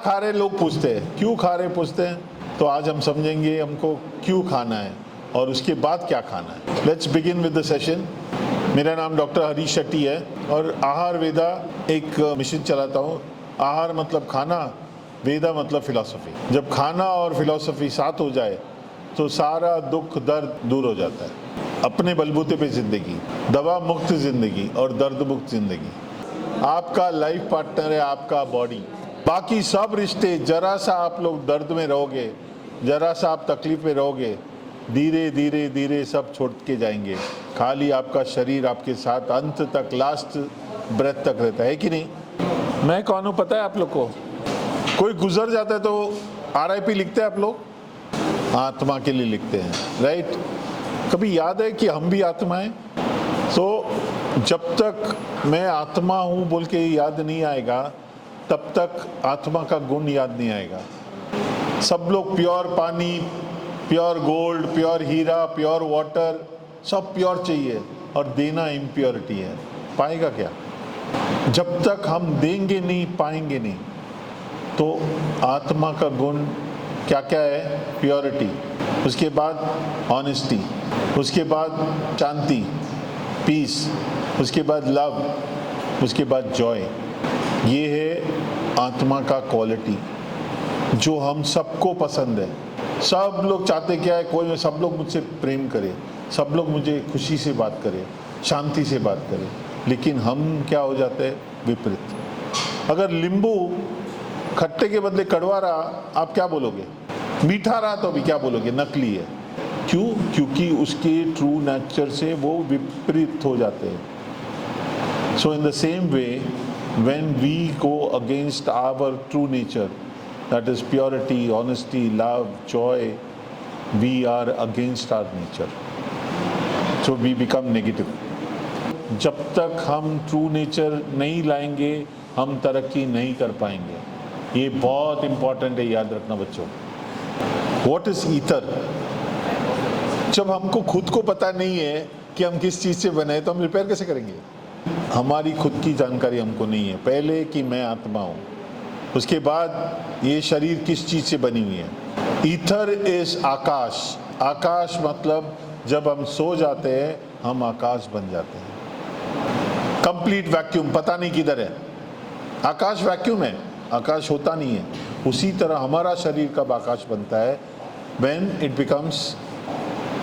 खा रहे लोग पूछते हैं, क्यों खा रहे पूछते हैं, तो आज हम समझेंगे हमको क्यों खाना है और उसके बाद क्या खाना है। Let's begin with the session. मेरा नाम डॉक्टर हरीश शेट्टी है और आहार वेदा एक मिशन चलाता हूँ। आहार मतलब खाना, वेदा मतलब फिलॉसफी। जब खाना और फिलॉसफी साथ हो जाए तो सारा दुख दर्द दूर हो जाता है। अपने बलबूते पे जिंदगी, दवा मुक्त जिंदगी और दर्द मुक्त जिंदगी। आपका लाइफ पार्टनर है आपका बॉडी। बाकी सब रिश्ते, जरा सा आप लोग दर्द में रहोगे, जरा सा आप तकलीफ में रहोगे, धीरे धीरे धीरे सब छोड़ के जाएंगे। खाली आपका शरीर आपके साथ अंत तक, लास्ट ब्रेथ तक रहता है कि नहीं। मैं कौन हूँ पता है आप लोग को? कोई गुजर जाता है तो RIP लिखते हैं आप लोग, आत्मा के लिए लिखते हैं, राइट। कभी याद है कि हम भी आत्मा हैं? तो जब तक मैं आत्मा हूँ बोल के याद नहीं आएगा तब तक आत्मा का गुण याद नहीं आएगा। सब लोग प्योर पानी, प्योर गोल्ड, प्योर हीरा, प्योर वाटर, सब प्योर चाहिए और देना इम्प्योरिटी है। पाएगा क्या? जब तक हम देंगे नहीं पाएंगे नहीं। तो आत्मा का गुण क्या क्या है? प्योरिटी, उसके बाद ऑनेस्टी, उसके बाद शांति, पीस, उसके बाद लव, उसके बाद जॉय। ये है आत्मा का क्वालिटी जो हम सबको पसंद है। सब लोग चाहते क्या है? कोई, सब लोग मुझसे प्रेम करे, सब लोग मुझे खुशी से बात करे, शांति से बात करे। लेकिन हम क्या हो जाते हैं? विपरीत। अगर नींबू खट्टे के बदले कड़वा रहा, आप क्या बोलोगे? मीठा रहा तो भी क्या बोलोगे? नकली है। क्यों? क्योंकि उसके ट्रू नेचर से वो विपरीत हो जाते हैं। So in the same way, when we go against our true nature, that is purity, honesty, love, joy, we are against our nature. So we become negative. जब तक हम ट्रू नेचर नहीं लाएंगे हम तरक्की नहीं कर पाएंगे। ये बहुत इंपॉर्टेंट है, याद रखना बच्चों। What is ether? जब हमको खुद को पता नहीं है कि हम किस चीज़ से बने तो हम रिपेयर कैसे करेंगे? हमारी खुद की जानकारी हमको नहीं है। पहले कि मैं आत्मा हूँ, उसके बाद ये शरीर किस चीज़ से बनी हुई है। ईथर इज आकाश। आकाश मतलब जब हम सो जाते हैं हम आकाश बन जाते हैं। कंप्लीट वैक्यूम, पता नहीं किधर है। आकाश वैक्यूम है, आकाश होता नहीं है। उसी तरह हमारा शरीर कब आकाश बनता है?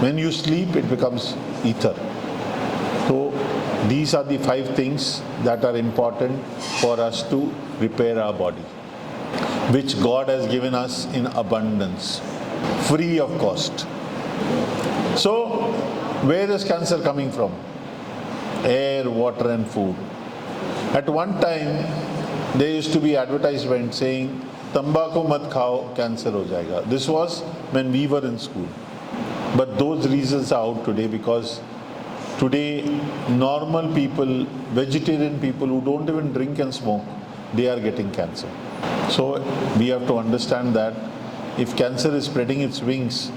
when you sleep it becomes ether. So these are the 5 things that are important for us to repair our body, which God has given us in abundance, free of cost. So where is cancer coming from? Air, water and food. At one time there used to be advertisement saying तंबाकू मत खाओ cancer हो जाएगा. This was when we were in school. But those reasons are out today because today normal people, vegetarian people who don't even drink and smoke, they are getting cancer. So we have to understand that if cancer is spreading its wings,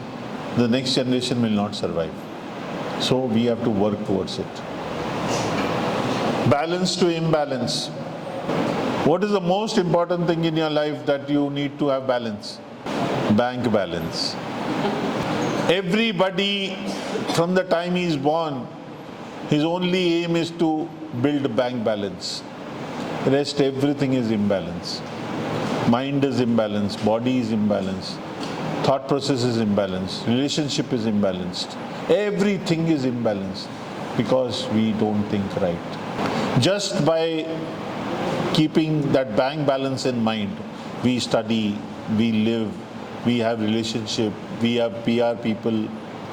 the next generation will not survive. So we have to work towards it. Balance to imbalance. What is the most important thing in your life that you need to have balance? Bank balance. Everybody from the time he is born, his only aim is to build bank balance. Rest everything is imbalance. Mind is imbalanced, body is imbalanced, thought process is imbalanced, relationship is imbalanced. Everything is imbalanced because we don't think right. Just by keeping that bank balance in mind, we study, we live, we have relationship, we have PR people,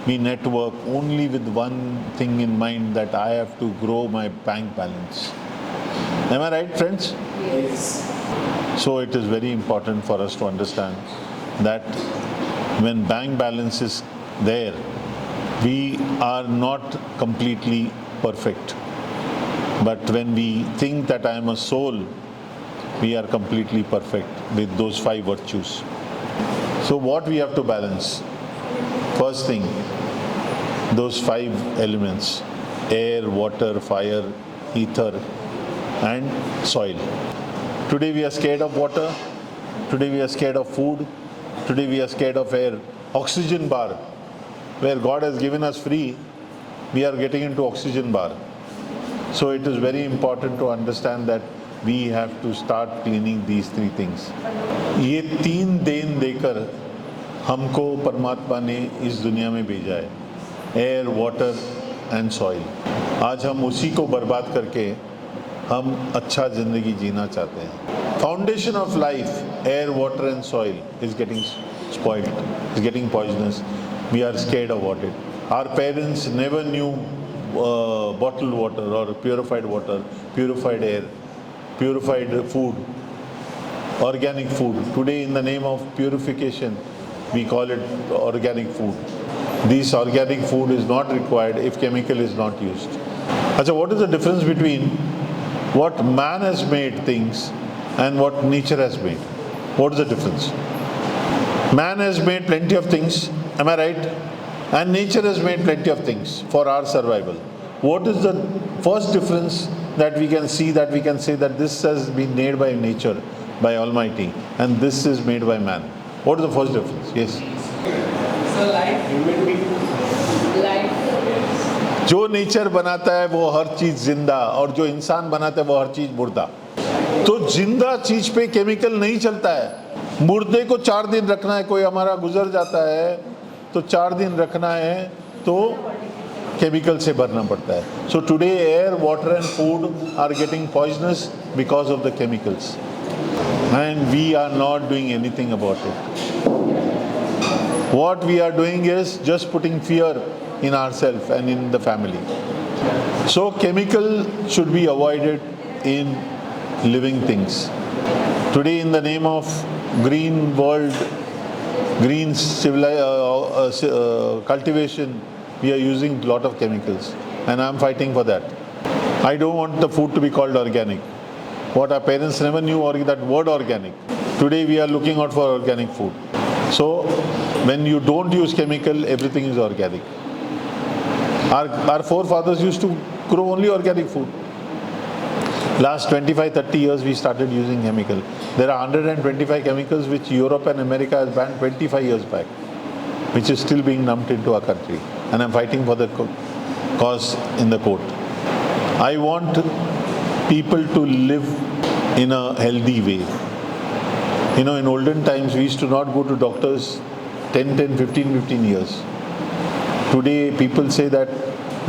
we network only with one thing in mind, that I have to grow my bank balance. Am I right, friends? Yes. So it is very important for us to understand that when bank balance is there, we are not completely perfect. But when we think that I am a soul, we are completely perfect with those 5 virtues. So what we have to balance? First thing, those 5 elements: air, water, fire, ether and soil. Today we are scared of water, Today we are scared of food. Today we are scared of air. Oxygen bar, where God has given us free, we are getting into oxygen bar. So it is very important to understand that we have to start cleaning these three things. ये तीन then देकर हमको परमात्मा ने इस दुनिया में भेजा है, एयर, वाटर एंड सॉइल। आज हम उसी को बर्बाद करके हम अच्छा ज़िंदगी जीना चाहते हैं। Foundation of life, air, water and soil is getting spoiled, is getting poisonous. We are scared about it. Our parents never knew bottled water or purified water, purified air, purified food, organic food. Today in the name of purification, we call it organic food. This organic food is not required if chemical is not used. Achha, what is the difference between what man has made things and what nature has made? What is the difference? Man has made plenty of things, am I right? And nature has made plenty of things for our survival. What is the first difference that we can see, that we can say that this has been made by nature, by Almighty, and this is made by man? What is the first difference? Yes. So life, human being, life. जो nature बनाता है वो हर चीज जिंदा, और जो इंसान बनाता है वो हर चीज मुर्दा। तो जिंदा चीज पे केमिकल नहीं चलता है। मुर्दे को 4 दिन रखना है, कोई हमारा गुजर जाता है तो 4 दिन रखना है तो केमिकल से भरना पड़ता है। So today air, water and food are getting poisonous because of the chemicals, and we are not doing anything about it. What we are doing is just putting fear in ourselves and in the family. So chemical should be avoided in living things. Today in the name of green world, green cultivation, we are using a lot of chemicals, and I am fighting for that. I don't want the food to be called organic. What our parents never knew that word organic. Today we are looking out for organic food. So when you don't use chemical, everything is organic. Our forefathers used to grow only organic food. Last 25-30 years we started using chemical. There are 125 chemicals which Europe and America has banned 25 years back, which is still being dumped into our country, and I'm fighting for the cause in the court. I want people to live in a healthy way. You know, in olden times we used to not go to doctors 15 years. Today people say that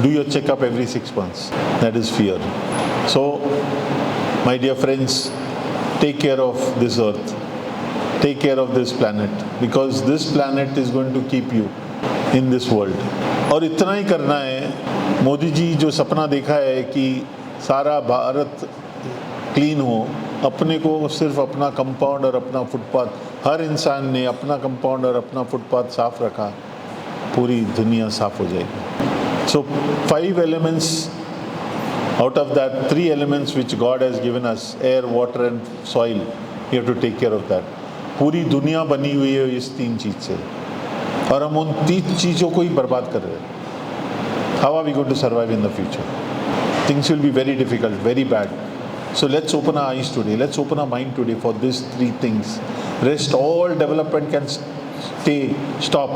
do your checkup every 6 months. That is fear. So my dear friends, take care of this earth, take care of this planet, because this planet is going to keep you in this world. और इतना ही करना है। मोदी जी जो सपना देखा है कि सारा भारत क्लीन हो, अपने को सिर्फ अपना कंपाउंड और अपना फुटपाथ, हर इंसान ने अपना कंपाउंड और अपना फुटपाथ साफ रखा, पूरी दुनिया साफ हो जाएगी। सो 5 elements, out of that 3 elements which God has given us, air, water and soil, you have to take care of that. पूरी दुनिया बनी हुई है इस 3 चीज़ से, और हम उन 3 चीज़ों को ही बर्बाद कर रहे हैं। How are we going to survive in the future? Things will be very difficult, very bad. So let's open our eyes today, let's open our mind today for these 3 things. Rest, all development can stop.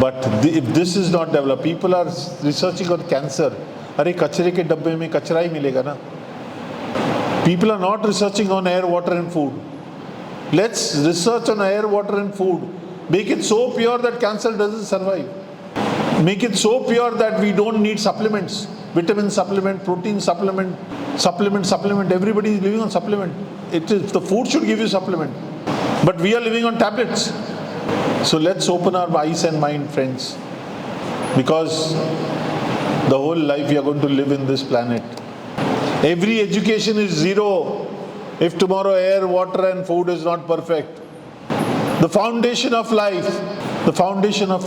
But if this is not developed, people are researching on cancer. अरे कचरे के डब्बे में कचरा ही मिलेगा ना। People are not researching on air, water and food. Let's research on air, water and food. Make it so pure that cancer doesn't survive. Make it so pure that we don't need supplements, vitamin supplement, protein supplement. Everybody is living on supplement. The food should give you supplement, but we are living on tablets. So let's open our eyes and mind, friends, because the whole life we are going to live in this planet. Every education is zero if tomorrow air, water and food is not perfect. The foundation of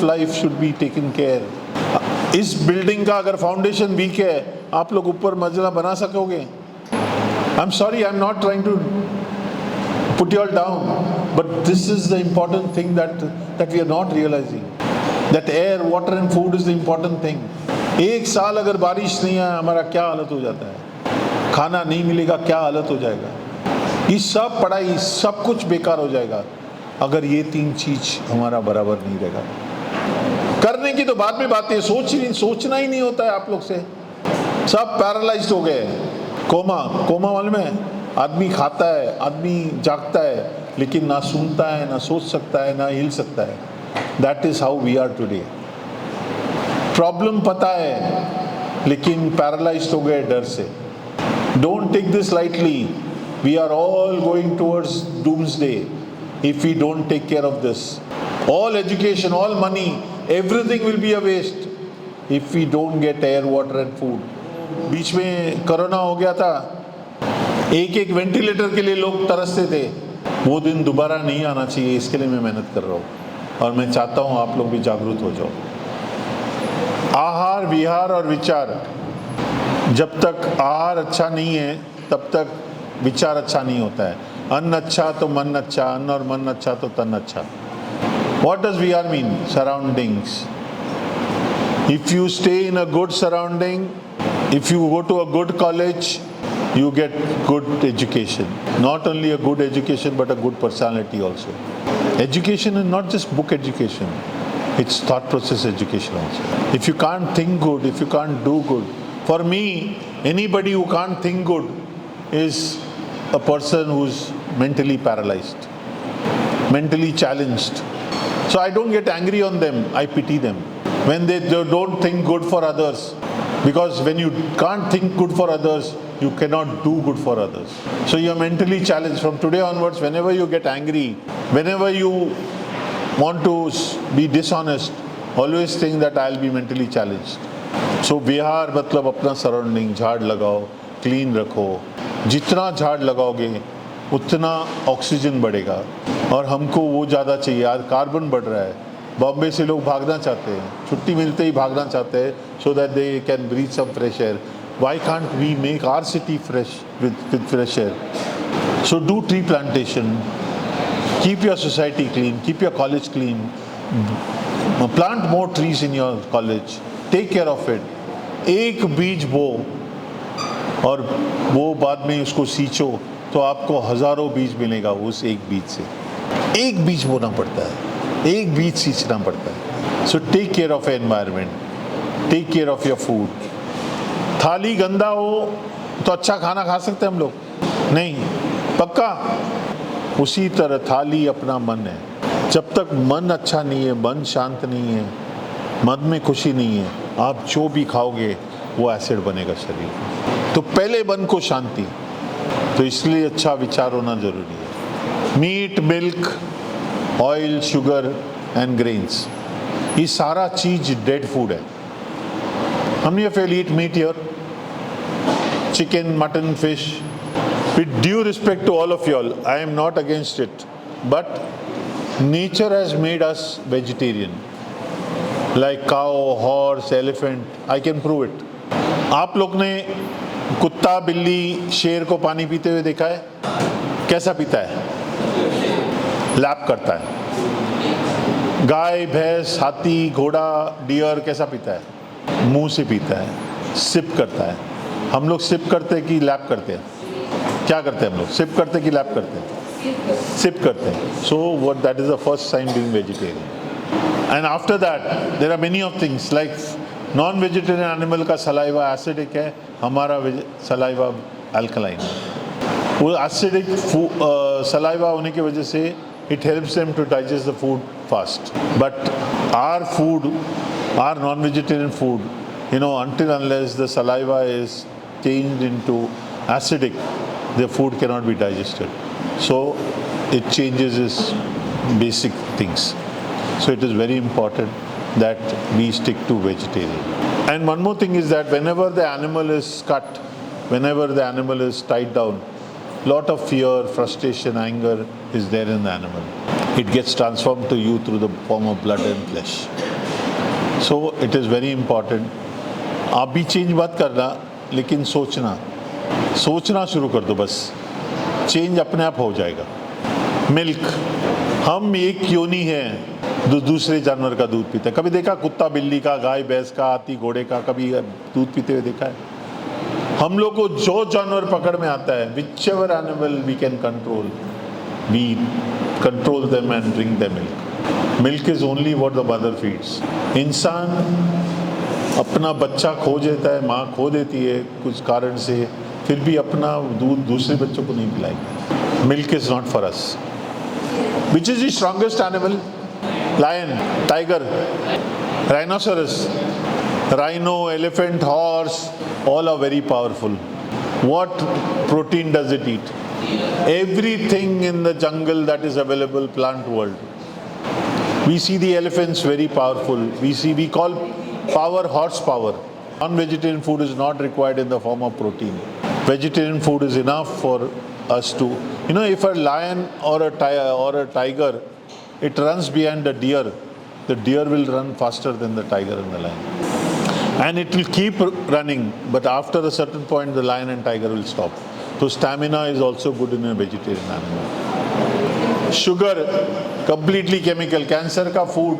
life should be taken care. इस building का अगर foundation week है, आप लोग ऊपर मंजिला बना सकोगे? I'm sorry, I'm not trying to put you all down, but this is the important thing that we are not realizing. That air, water and food is the important thing. 1 साल अगर बारिश नहीं है, हमारा क्या हालत हो जाता है? खाना नहीं मिलेगा, क्या हालत हो जाएगा? ये सब पढ़ाई सब कुछ बेकार हो जाएगा अगर ये 3 चीज हमारा बराबर नहीं रहेगा। करने की तो बाद में बात है, सोचना ही नहीं होता है आप लोग से। सब पैरालाइज्ड हो गए हैं। कोमा मालूम है, आदमी खाता है, आदमी जागता है, लेकिन ना सुनता है, ना सोच सकता है, ना हिल सकता है। That is how we are today. Problem पता है लेकिन पैरालाइज्ड हो गए डर से। Don't take this lightly. We are all going towards doomsday if we don't take care of this. All education, all money, everything will be a waste if we don't get air, water and food. बीच में corona हो गया था, एक ventilator के लिए लोग तरसते थे। वो दिन दोबारा नहीं आना चाहिए, इसके लिए मैं मेहनत कर रहा हूँ और मैं चाहता हूँ आप लोग भी जागरूक हो जाओ। आहार, विहार और विचार, जब तक आहार अच्छा नहीं है तब तक विचार अच्छा नहीं होता है। अन्न अच्छा तो मन अच्छा, अन्न और मन अच्छा तो तन अच्छा। What does VR mean? Surroundings. If you stay in a good surrounding, if you go to a good college, you get good education. Not only a good education, but a good personality also. Education is not just book education. It's thought process education also. If you can't think good, if you can't do good. For me, anybody who can't think good is a person who's mentally paralyzed, mentally challenged. So I don't get angry on them, I pity them. When they don't think good for others, because when you can't think good for others, you cannot do good for others. So you're mentally challenged. From today onwards, whenever you get angry, whenever you want to be dishonest, always think that I'll be mentally challenged. So विहार मतलब अपना surrounding, झाड़ लगाओ, clean रखो। जितना झाड़ लगाओगे उतना oxygen बढ़ेगा और हमको वो ज़्यादा चाहिए। आज कार्बन बढ़ रहा है। बॉम्बे से लोग भागना चाहते हैं, छुट्टी मिलते ही भागना चाहते हैं, so that they can breathe some fresh air. Why can't we make our city fresh with fresh air? So do tree plantation, keep your society clean, keep your college clean, plant more trees in your college, take care of it. एक बीज बो और वो बाद में उसको सींचो तो आपको हजारों बीज मिलेगा उस एक बीज से। एक बीज बोना पड़ता है, एक बीज सींचना पड़ता है। So take care of environment, take care of your food. थाली गंदा हो तो अच्छा खाना खा सकते हैं हम लोग? नहीं, पक्का। उसी तरह थाली अपना मन है। जब तक मन अच्छा नहीं है, मन शांत नहीं है, मन में खुशी नहीं है, आप जो भी खाओगे वो एसिड बनेगा शरीर। तो पहले मन को शांति, तो इसलिए अच्छा विचार होना जरूरी है। Meat, milk, oil, sugar and grains, ये सारा चीज डेड फूड है। हमने ये fail eat meat here, chicken, mutton, fish. With due respect to all of you all, I am not against it, but nature has made us vegetarian, like cow, horse, elephant, I can prove it. आप लोग ने कुत्ता, बिल्ली, शेर को पानी पीते हुए देखा है? कैसा पीता है? लैप करता है। गाय, भैंस, हाथी, घोड़ा, डियर कैसा पीता है? मुंह से पीता है, सिप करता है। हम लोग सिप करते हैं कि लैप करते हैं? क्या करते हैं हम लोग? सिप करते हैं कि लैप करते हैं? सिप करते हैं। So what, that is the first sign being vegetarian. And after that there are many of things, like non vegetarian animal का सलाइवा एसिडिक है, हमारा सलाइवा अल्कलाइन है। वो एसिडिक सलाइवा होने की वजह से it helps them to digest the food fast. But our food, our non vegetarian food, you know, until unless the saliva is changed into acidic, the food cannot be digested. So it changes its basic things. So it is very important that we stick to vegetarian. And one more thing is that whenever the animal is cut, whenever the animal is tied down, lot of fear, frustration, anger is there in the animal. It gets transformed to you through the form of blood and flesh. So it is very important. आप भी change मत करना, लेकिन सोचना शुरू कर दो, बस चेंज अपने आप हो जाएगा। मिल्क, हम एक योनि है जो दूसरे जानवर का दूध पीते हैं। कभी देखा कुत्ता, बिल्ली का, गाय, भैंस का, हाथी, घोड़े का कभी दूध पीते हुए देखा है? हम लोग को जो जानवर पकड़ में आता है, whichever animal we can control, we control them and bring them milk. Milk is only what the mother feeds. इंसान अपना बच्चा खो देता है, माँ खो देती है कुछ कारण से, फिर भी अपना दूध दूसरे बच्चों को नहीं पिलाएगी. Milk is not for us. Which is the strongest animal? Lion, tiger, rhinoceros, rhino, elephant, horse, all are very powerful. What protein does it eat? Everything in the jungle that is available, plant world. We see the elephants very powerful. We call power horsepower. Non-vegetarian food is not required in the form of protein. Vegetarian food is enough for us to, if a lion or a tiger, it runs behind a deer, the deer will run faster than the tiger and the lion. And it will keep running, but after a certain point, the lion and tiger will stop. So stamina is also good in a vegetarian animal. Sugar, completely chemical. Cancer का food,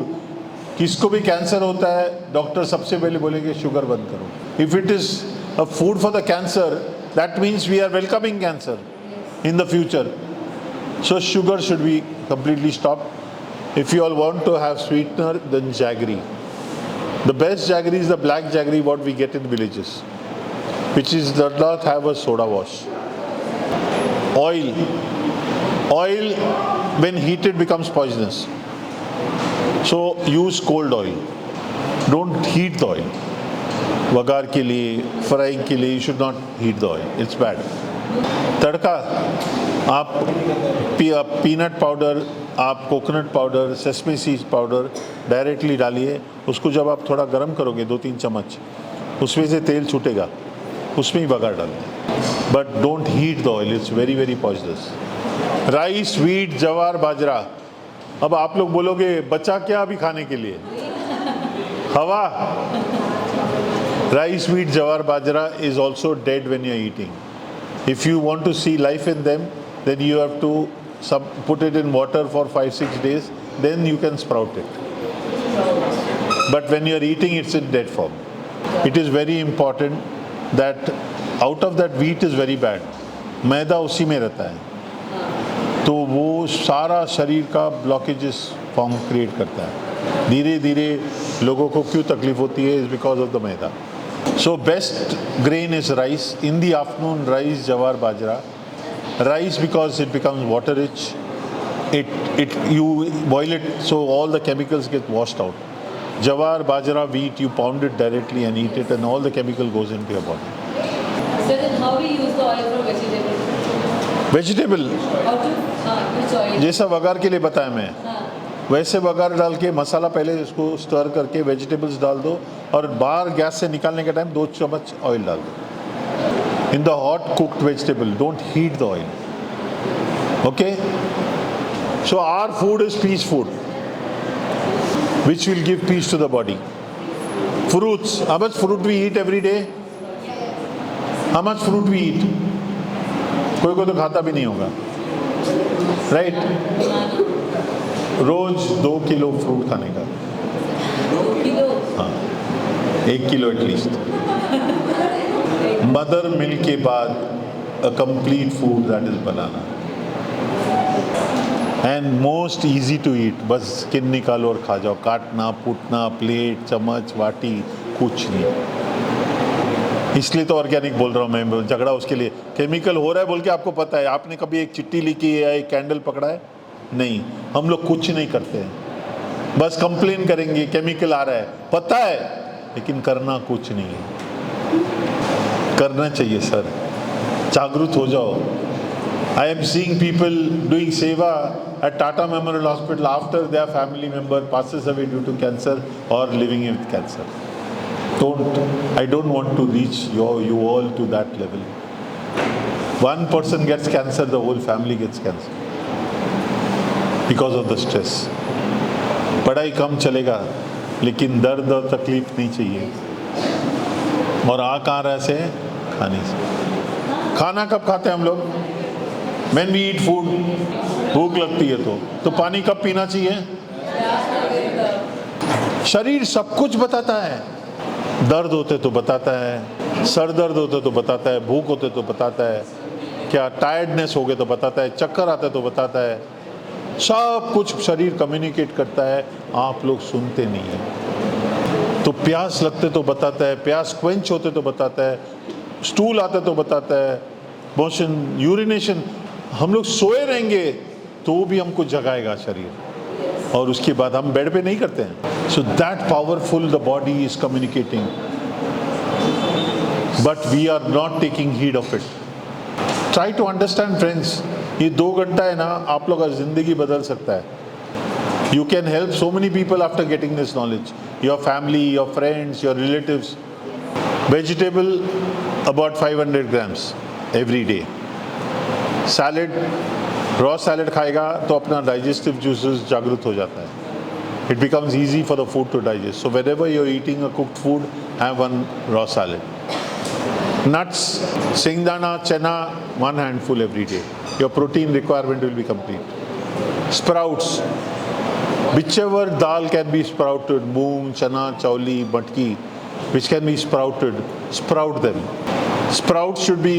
किसको भी cancer होता है, doctor सबसे पहले बोलेंगे sugar बंद करो. If it is a food for the cancer, that means we are welcoming cancer in the future. So sugar should be completely stopped. If you all want to have sweetener, then jaggery. The best jaggery is the black jaggery what we get in villages, which does not have a soda wash. Oil, when heated becomes poisonous. So use cold oil. Don't heat the oil. वगार के लिए, frying के लिए, you should not heat the oil. It's bad. तड़का, आप peanut powder, आप coconut powder, sesame seeds powder directly डालिए. उसको जब आप थोड़ा गर्म करोगे 2-3 चम्मच, उसमें से तेल छूटेगा, उसमें ही बघार डालिए. But don't heat the oil, it's very very poisonous. Rice, wheat, जवार, बाजरा. अब आप लोग बोलोगे बचा क्या अभी खाने के लिए? हवा. Rice, wheat, jawar, bajra is also dead when you are eating. If you want to see life in them, then you have to put it in water for 5-6 days, then you can sprout it. But when you are eating, it's in dead form. It is very important that out of that wheat is very bad. मैदा उसी में रहता है, तो वो सारा शरीर का blockages form create करता है. धीरे धीरे लोगों को क्यों तकलीफ होती है? Is because of the maida. So best grain is rice. In the afternoon, rice, jawar, bajra. Rice because it becomes water rich. You boil it so all the chemicals get washed out. Jawar, bajra, wheat, you pound it directly and eat it, and all the chemical goes into your body. So then how we use the oil from vegetable? Vegetable. How to use oil? जैसा वगार के लिए बताया मैं, वैसे वगार डाल के मसाला पहले इसको स्टर करके वेजिटेबल्स डाल दो, और बाहर गैस से निकालने के टाइम 2 चम्मच ऑयल डाल दो. In the hot cooked vegetable, don't heat the oil. Okay, so our food is peace food which will give peace to the body. Fruits, how much fruit we eat every day? How much fruit we eat? कोई तो खाता भी नहीं होगा, right? रोज 2 kilo fruit खाने का. 2 kilo? हाँ, 1 kilo at least. Mother milk के बाद a complete food that is banana. And most easy to eat. बस स्किन निकालो और खा जाओ. काटना, फूटना, प्लेट, चम्मच, वाटी, कुछ नहीं. इसलिए तो ऑर्गेनिक बोल रहा हूँ मैं. झगड़ा उसके लिए केमिकल हो रहा है बोल के आपको पता है. आपने कभी एक चिट्ठी लिखी है या एक कैंडल पकड़ा है? नहीं. हम लोग कुछ नहीं करते हैं, बस कंप्लेन करेंगे केमिकल आ रहा है, पता है, लेकिन करना कुछ नहीं है. करना चाहिए सर, जागरूक हो जाओ. I am seeing people doing seva at Tata Memorial Hospital after their family member passes away due to cancer or living with cancer. I don't want to reach you all to that level. One person gets cancer, the whole family gets cancer because of the stress. पढ़ाई कम चलेगा, लेकिन दर्द और तकलीफ नहीं चाहिए. और आ कहाँ रहे से? खाने से. खाना कब खाते हैं हम लोग? When we eat food, भूख लगती है तो पानी कब पीना चाहिए? शरीर सब कुछ बताता है. दर्द होते तो बताता है, सर दर्द होते तो बताता है, भूख होते तो बताता है, क्या टायर्डनेस हो गए तो बताता है, चक्कर आते तो बताता है। सब कुछ शरीर कम्युनिकेट करता है, आप लोग सुनते नहीं है। तो प्यास लगते तो बताता है, प्यास क्वेंच होते तो बताता है, स्टूल आते तो बताता है, मोशन यूरिनेशन। हम लोग सोए रहेंगे तो भी हमको जगाएगा शरीर, और उसके बाद हम बेड पे नहीं करते हैं। So that powerful the body is communicating, but we are not taking heed of it. Try to understand friends, ये 2 घंटा है ना, आप लोग का जिंदगी बदल सकता है। You can help so many people after getting this knowledge. Your family, your friends, your relatives. Vegetable about 500 grams every day. Salad, raw salad खाएगा तो अपना digestive juices जागृत हो जाता है. It becomes easy for the food to digest. So whenever you're eating a cooked food, have one raw salad. Nuts, singdana, chana, 1 handful every day. Your protein requirement will be complete. Sprouts. Whichever dal can be sprouted, moong, chana, chauli, matki, which can be sprouted, sprout them. Sprouts should be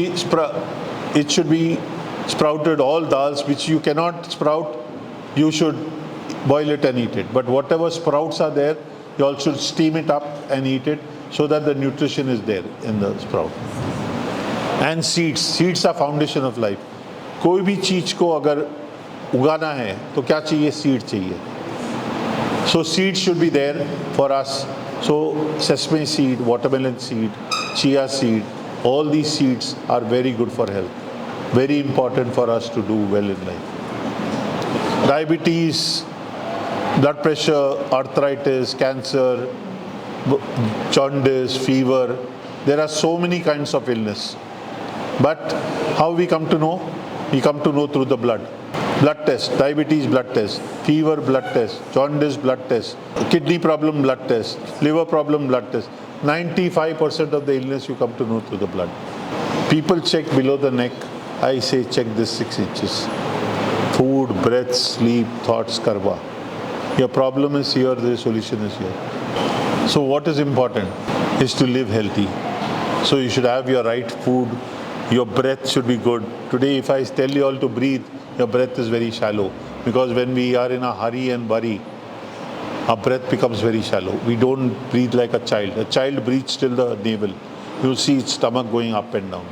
sprouted. All dals which you cannot sprout, you should boil it and eat it. But whatever sprouts are there, you all should steam it up and eat it, so that the nutrition is there in the sprout. And seeds are foundation of life. कोई भी चीज को अगर उगाना है तो क्या चाहिए? सीड चाहिए. So seeds should be there for us. So sesame seed, watermelon seed, chia seed, all these seeds are very good for health. Very important for us to do well in life. Diabetes, blood pressure, arthritis, cancer, jaundice, fever. There are so many kinds of illness. But how we come to know? We come to know through the blood. Blood test, diabetes blood test, fever blood test, jaundice blood test, kidney problem blood test, liver problem blood test. 95% of the illness you come to know through the blood. People check below the neck. I say check this 6 inches. Food, breath, sleep, thoughts, karma. Your problem is here, the solution is here. So what is important is to live healthy. So you should have your right food. Your breath should be good. Today if I tell you all to breathe, your breath is very shallow, because when we are in a hurry and worry, our breath becomes very shallow. We don't breathe like a child. A child breathes till the navel. You'll see its stomach going up and down.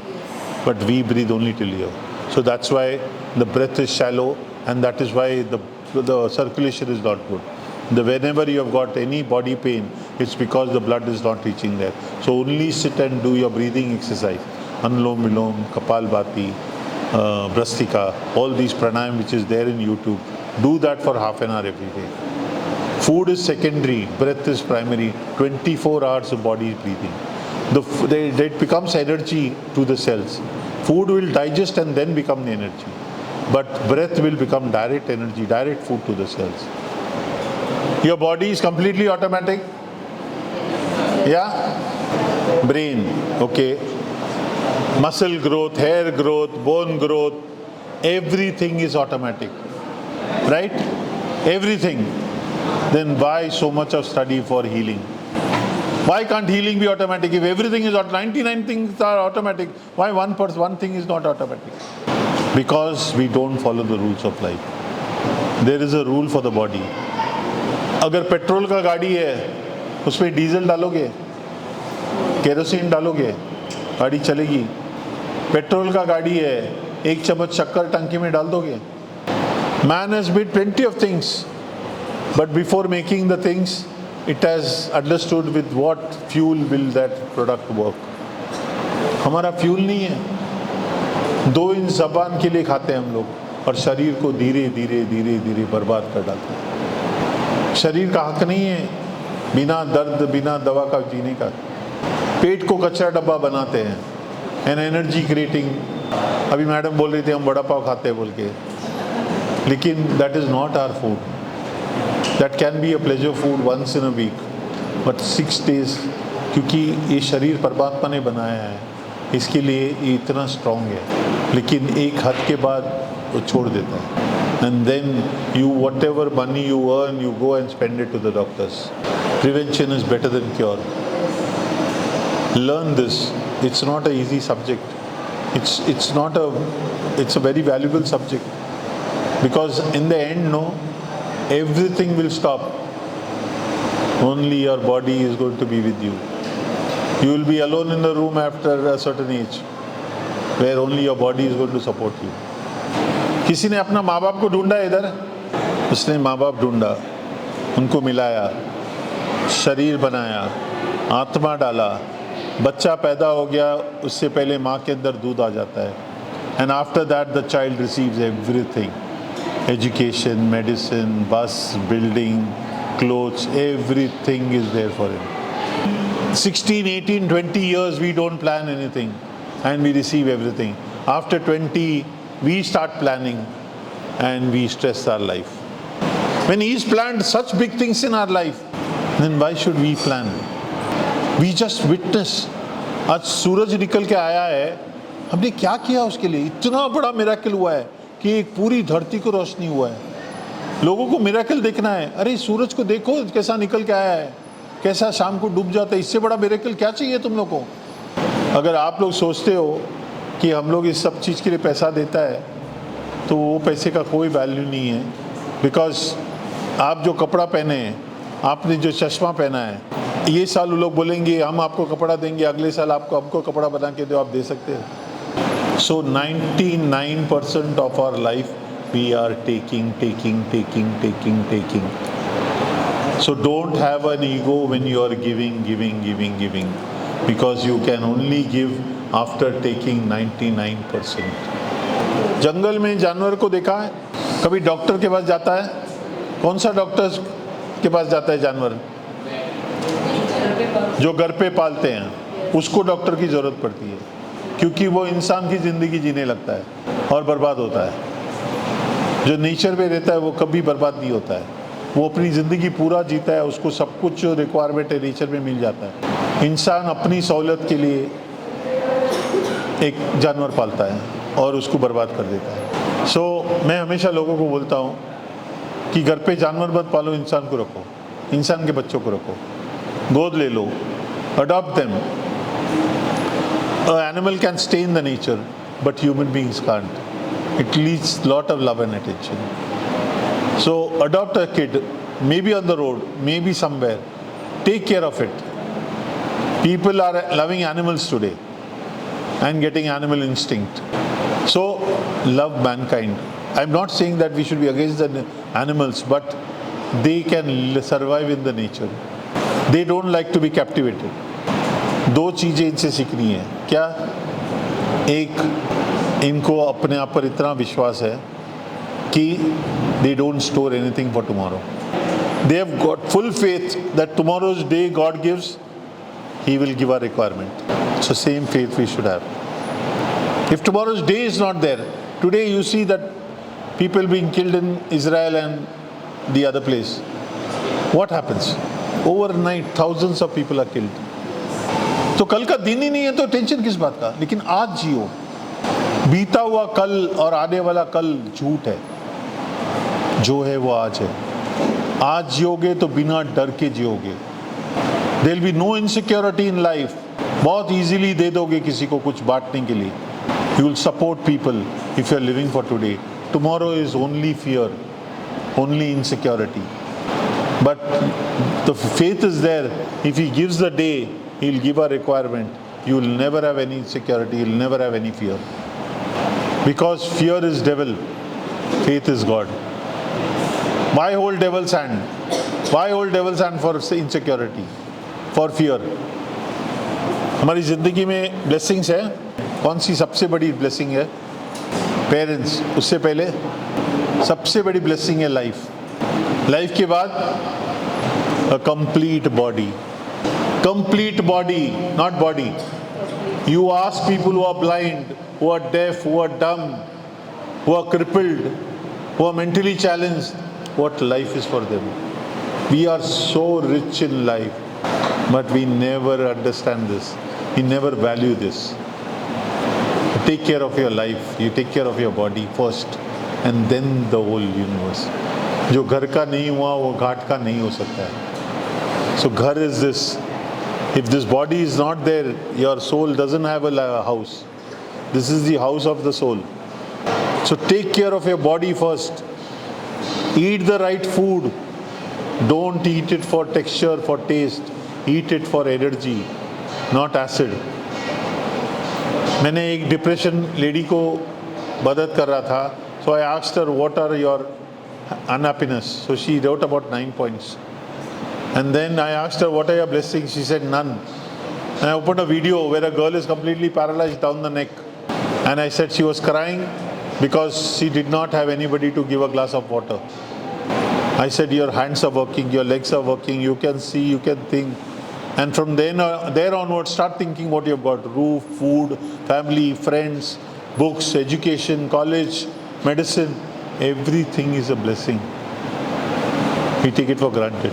But we breathe only till here. So that's why the breath is shallow, and that is why the circulation is not good. Whenever you have got any body pain, it's because the blood is not reaching there. So only sit and do your breathing exercise. Anulom Vilom, Kapalbhati, Brastika, all these pranayam which is there in YouTube. Do that for half an hour every day. Food is secondary, breath is primary. 24 hours the body is breathing. It becomes energy to the cells. Food will digest and then become the energy. But breath will become direct energy, direct food to the cells. Your body is completely automatic. Yeah? Brain, okay. Muscle growth, hair growth, bone growth, everything is automatic. Right? Everything. Then why so much of study for healing? Why can't healing be automatic? If everything is 99 things are automatic, why one thing is not automatic? Because we don't follow the rules of life. There is a rule for the body. अगर petrol का गाड़ी है, उसमें diesel डालोगे, kerosene डालोगे, गाड़ी चलेगी. Petrol का गाड़ी है, 1 चम्मच शक्कर टंकी में डाल दोगे. Man has made plenty of things, but before making the things, it has understood with what fuel will that product work. हमारा फ्यूल नहीं है. 2 इंच ज़बान के लिए खाते हैं हम लोग, और शरीर को धीरे धीरे धीरे धीरे बर्बाद कर डालते हैं. शरीर का हक नहीं है बिना दर्द, बिना दवा का जीने का. पेट को कचरा डब्बा बनाते हैं. An energy creating. अभी मैडम बोल रही थी हम वड़ा पाव खाते हैं बोल के, लेकिन that is not our food. That can be a pleasure food once in a week, but 6 days, क्योंकि ये शरीर परमात्मा ने बनाया है, इसके लिए ये इतना स्ट्रॉन्ग है. लेकिन एक हद के बाद वो छोड़ देता है. And then whatever money you earn, you go and spend it to the doctors. Prevention is better than cure. Learn this. It's not an easy subject. It's a very valuable subject, because in the end, no, everything will stop. Only your body is going to be with you. You will be alone in the room after a certain age, where only your body is going to support you. किसी ने अपना माँ बाप को ढूंढा इधर, उसने माँ बाप ढूंढा, उनको मिलाया, शरीर बनाया, आत्मा डाला, बच्चा पैदा हो गया, उससे पहले माँ के अंदर दूध आ जाता है. And after that the child receives everything. Education, medicine, bus, building, clothes, everything is there for him. 16, 18, 20 years we don't plan anything and we receive everything. After 20, we start planning and we stress our life. When He's planned such big things in our life, then why should we plan? We just witness. आज सूरज निकल के आया है, हमने क्या किया उसके लिए? इतना बड़ा मिरेकल हुआ है कि एक पूरी धरती को रोशनी हुआ है. लोगों को मिरेकल देखना है. अरे सूरज को देखो कैसा निकल के आया है, कैसा शाम को डूब जाता है. इससे बड़ा मिरेकल क्या चाहिए तुम लोग को? अगर आप लोग सोचते हो कि हम लोग इस सब चीज़ के लिए पैसा देता है, तो वो पैसे का कोई वैल्यू नहीं है. बिकॉज आप जो कपड़ा पहने हैं, आपने जो चश्मा पहना है, ये साल लोग बोलेंगे हम आपको कपड़ा देंगे, अगले साल आपको हमको कपड़ा बना के दो, आप दे सकते हो. So 99% of our life we are taking. So don't have an ego when you are giving, because you can only give after taking 99%. जंगल में जानवर को देखा है? कभी डॉक्टर के पास जाता है? कौन सा डॉक्टर के पास जाता है जानवर? जो घर पे पालते हैं, उसको डॉक्टर की ज़रूरत पड़ती है, क्योंकि वो इंसान की ज़िंदगी जीने लगता है और बर्बाद होता है. जो नेचर में रहता है वो कभी बर्बाद नहीं होता है. वो अपनी ज़िंदगी पूरा जीता है, उसको सब कुछ जो रिक्वायरमेंट है नेचर में मिल जाता है. इंसान अपनी सहूलत के लिए एक जानवर पालता है और उसको बर्बाद कर देता है. सो मैं हमेशा लोगों को बोलता हूँ कि घर पे जानवर मत पालो, इंसान को रखो, इंसान के बच्चों को रखो, गोद ले लो, adopt them. Animal can stay in the nature but human beings can't. It needs lot of love and attention. So adopt a kid, maybe on the road, maybe somewhere. Take care of it. People are loving animals today and getting animal instinct. So love mankind. I'm not saying that we should be against the animals, but they can survive in the nature. They don't like to be captivated. दो चीज़ें इनसे सीखनी है. क्या? एक, इनको अपने आप पर इतना विश्वास है कि they don't store anything for tomorrow. They have got full faith that tomorrow's day God gives, He will give our requirement. So same faith we should have. If tomorrow's day is not there, today you see that people being killed in Israel and the other place. What happens? Overnight thousands of people are killed. तो कल का दिन ही नहीं है तो tension किस बात का? लेकिन आज जियो. बीता हुआ कल और आने वाला कल झूठ है. जो है वो आज है. आज जियोगे तो बिना डर के जियोगे. There will be no insecurity in life. बहुत इजीली दे दोगे किसी को कुछ बांटने के लिए. You will support people if you are living for today. Tomorrow is only fear, only insecurity. But the faith is there. If he gives the day, he will give a requirement. You will never have any insecurity, you will never have any fear. Because fear is devil, faith is God. Why hold devil's hand? Why hold devil's hand for insecurity, for fear? हमारी ज़िंदगी में blessings है. कौन सी सबसे बड़ी blessing है? Parents. उससे पहले सबसे बड़ी blessing है life. Life के बाद a complete body. Complete body, not body. You ask people who are blind, who are deaf, who are dumb, who are crippled, who are mentally challenged, what life is for them. We are so rich in life, but we never understand this. We never value this. You take care of your life, you take care of your body first, and then the whole universe. जो घर का नहीं हुआ वो घाट का नहीं हो सकता है. So घर is this If this body is not there, your soul doesn't have a house. This is the house of the soul. So take care of your body first. Eat the right food. Don't eat it for texture, for taste. Eat it for energy, not acid. मैंने एक depression lady को मदद कर रहा था. So I asked her, what are your unhappiness? So she wrote about 9 points. And then I asked her, what are your blessings? She said, none. And I opened a video where a girl is completely paralyzed down the neck. And I said she was crying because she did not have anybody to give a glass of water. I said, your hands are working, your legs are working, you can see, you can think. And from there onwards, start thinking what you've got. Roof, food, family, friends, books, education, college, medicine. Everything is a blessing. We take it for granted.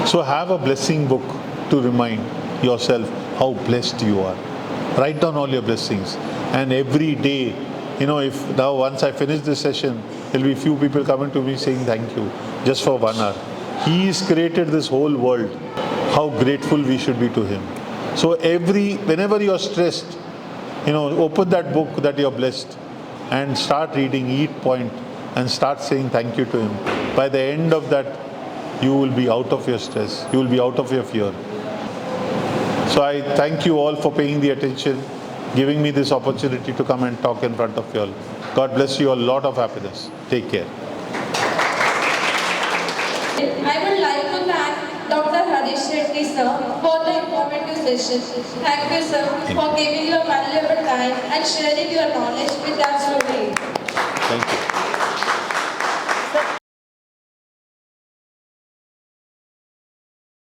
So have a blessing book to remind yourself how blessed you are. Write down all your blessings. And every day, if now once I finish this session, there will be few people coming to me saying thank you just for 1 hour. He has created this whole world. How grateful we should be to him. So whenever you are stressed, open that book that you are blessed and start reading each point and start saying thank you to him. By the end of that, you will be out of your stress. You will be out of your fear. So I thank you all for paying the attention, giving me this opportunity to come and talk in front of you all. God bless you all. A lot of happiness. Take care. I would like to thank Dr. Harish Shetty sir for the informative session. Thank you sir for giving your valuable time and sharing your knowledge with us today. Thank you.